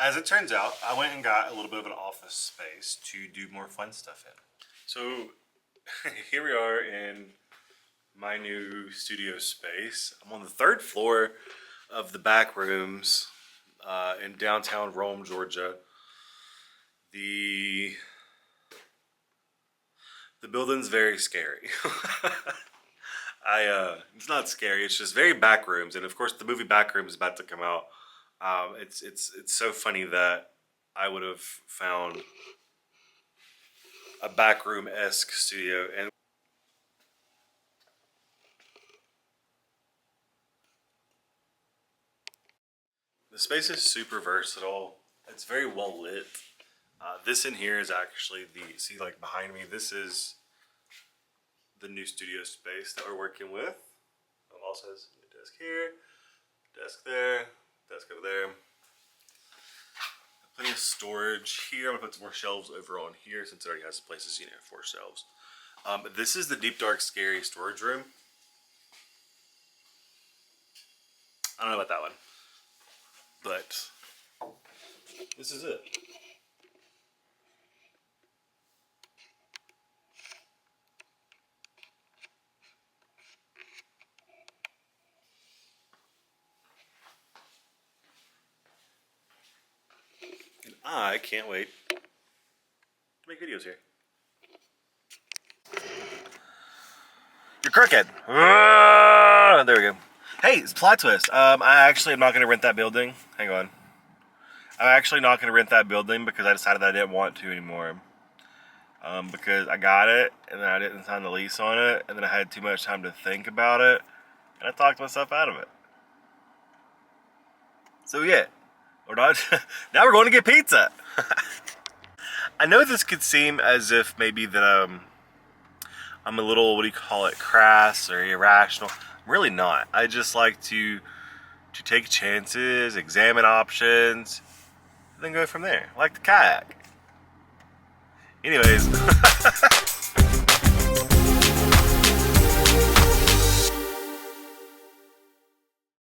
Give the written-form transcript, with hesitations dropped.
as it turns out, I went and got a little bit of an office space to do more fun stuff in. So here we are in my new studio space. I'm on the 3rd floor of the Backrooms in downtown Rome, Georgia. The building's very scary. It's not scary. It's just very Backrooms, and of course, the movie Backrooms is about to come out. It's so funny that I would have found a backroom-esque studio, and the space is super versatile. It's very well lit. This in here is actually see, like behind me, this is the new studio space that we're working with. It also has a desk here, desk there, desk over there. Plenty of storage here. I'm gonna put some more shelves over on here since it already has places, you know, for shelves. This is the deep, dark, scary storage room. I don't know about that one, but this is it. And I can't wait to make videos here. You're crooked. There we go. Hey, it's plot twist. I actually am not going to rent that building. Hang on. I'm actually not going to rent that building because I decided that I didn't want to anymore. Because I got it, and then I didn't sign the lease on it, and then I had too much time to think about it, and I talked myself out of it. So yeah, we're not. Now we're going to get pizza. I know this could seem as if maybe that I'm a little, what do you call it, crass or irrational. I'm really not. I just like to take chances, examine options, and then go from there, like the kayak. Anyways.